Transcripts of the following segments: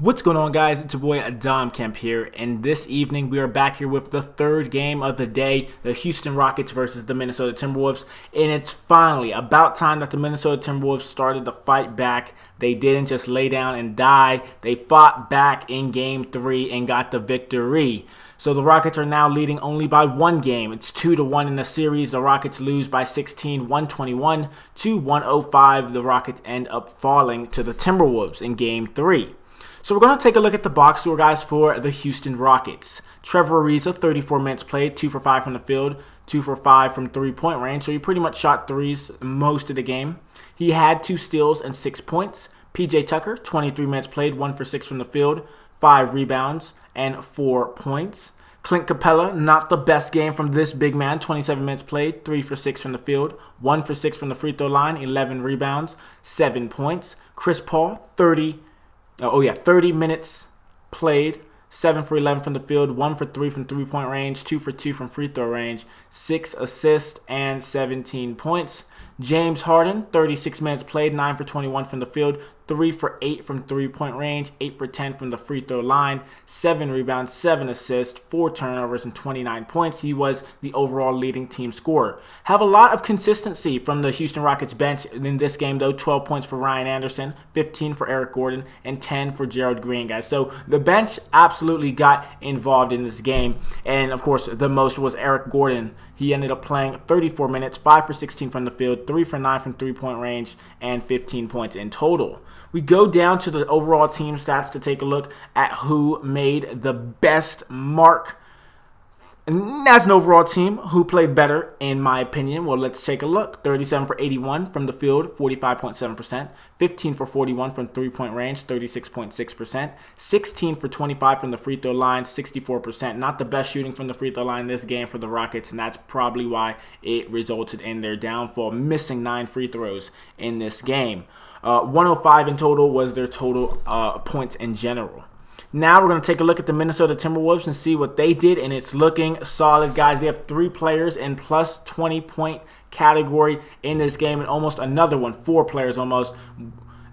What's going on, guys? It's your boy Dom Kemp here, and this evening we are back here with the third game of the day, the Houston Rockets versus the Minnesota Timberwolves, and it's finally about time that the Minnesota Timberwolves started to fight back. They didn't just lay down and die. They fought back in Game 3 and got the victory. So the Rockets are now leading only by one game. It's 2-1 in the series. The Rockets lose by 16, 121 to 105. The Rockets end up falling to the Timberwolves in Game 3. So we're going to take a look at the box score, guys, for the Houston Rockets. Trevor Ariza, 34 minutes played, 2 for 5 from the field, 2 for 5 from three-point range. So he pretty much shot threes most of the game. He had 2 steals and 6 points. PJ Tucker, 23 minutes played, 1 for 6 from the field, 5 rebounds, and 4 points. Clint Capella, not the best game from this big man. 27 minutes played, 3 for 6 from the field, 1 for 6 from the free throw line, 11 rebounds, 7 points. Chris Paul, 30 minutes played, 7 for 11 from the field, 1 for 3 from three-point range, 2 for 2 from free throw range, 6 assists, and 17 points. James Harden, 36 minutes played, 9 for 21 from the field, 3 for 8 from three-point range, 8 for 10 from the free throw line, 7 rebounds, 7 assists, 4 turnovers, and 29 points. He was the overall leading team scorer. Have a lot of consistency from the Houston Rockets bench in this game, though. 12 points for Ryan Anderson, 15 for Eric Gordon, and 10 for Gerald Green, guys. So the bench absolutely got involved in this game. And, of course, the most was Eric Gordon. He ended up playing 34 minutes, 5 for 16 from the field, 3 for 9 from three-point range, and 15 points in total. We go down to the overall team stats to take a look at who made the best mark. And as an overall team, who played better, in my opinion? Well, let's take a look. 37 for 81 from the field, 45.7%. 15 for 41 from three-point range, 36.6%. 16 for 25 from the free throw line, 64%. Not the best shooting from the free throw line this game for the Rockets, and that's probably why it resulted in their downfall, missing 9 free throws in this game. 105 in total was their total points in general. Now we're going to take a look at the Minnesota Timberwolves and see what they did, and it's looking solid, guys. They have 3 players in plus 20-point category in this game, and almost another one, 4 players almost.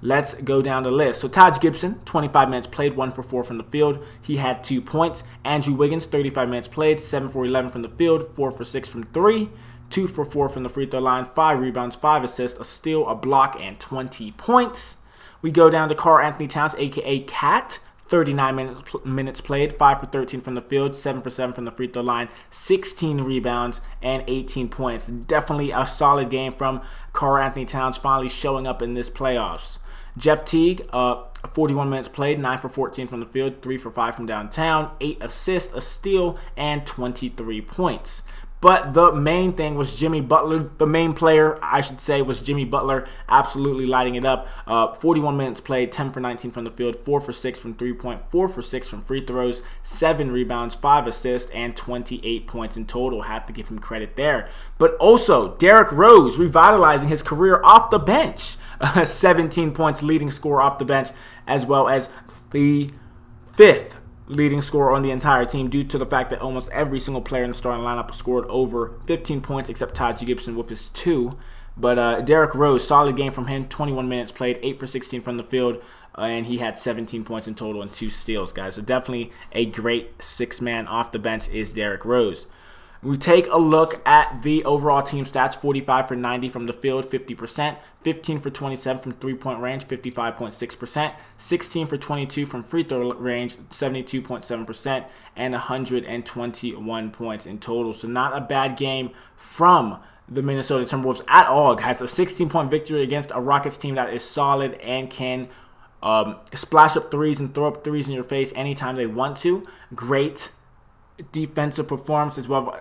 Let's go down the list. So Taj Gibson, 25 minutes played, 1 for 4 from the field. He had 2 points. Andrew Wiggins, 35 minutes played, 7 for 11 from the field, 4 for 6 from 3. 2 for 4 from the free throw line, 5 rebounds, 5 assists, a steal, a block, and 20 points. We go down to Karl-Anthony Towns, a.k.a. Cat. 39 minutes played, 5 for 13 from the field, 7 for 7 from the free throw line, 16 rebounds, and 18 points. Definitely a solid game from Karl-Anthony Towns, finally showing up in this playoffs. Jeff Teague, 41 minutes played, 9 for 14 from the field, 3 for 5 from downtown, 8 assists, a steal, and 23 points. But the main thing was Jimmy Butler. The main player, I should say, was Jimmy Butler, absolutely lighting it up. 41 minutes played, 10 for 19 from the field, 4 for 6 from three-point, 4 for 6 from free throws, 7 rebounds, 5 assists, and 28 points in total. Have to give him credit there. But also, Derrick Rose revitalizing his career off the bench. 17 points, leading scorer off the bench, as well as the 5th leading scorer on the entire team, due to the fact that almost every single player in the starting lineup scored over 15 points except Taj Gibson with his 2. But Derrick Rose, solid game from him, 21 minutes played, 8 for 16 from the field, and he had 17 points in total and 2 steals, guys. So definitely a great 6-man off the bench is Derrick Rose. We take a look at the overall team stats. 45 for 90 from the field, 50%. 15 for 27 from three-point range, 55.6%. 16 for 22 from free throw range, 72.7%. And 121 points in total. So not a bad game from the Minnesota Timberwolves at all, guys. A 16-point victory against a Rockets team that is solid and can splash up threes and throw up threes in your face anytime they want to. Great defensive performance as well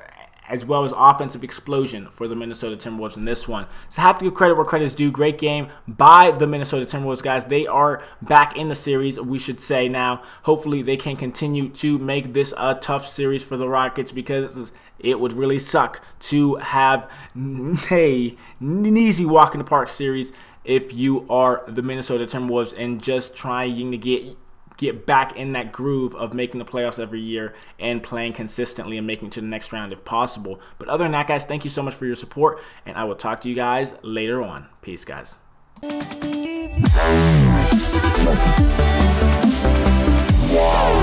as offensive explosion for the Minnesota Timberwolves in this one. So I have to give credit where credit is due. Great game by the Minnesota Timberwolves, guys. They are back in the series, we should say now. Hopefully they can continue to make this a tough series for the Rockets, because it would really suck to have an easy walk in the park series if you are the Minnesota Timberwolves and just trying to get back in that groove of making the playoffs every year and playing consistently and making it to the next round if possible. But other than that, guys, thank you so much for your support, and I will talk to you guys later on. Peace, guys. Wow.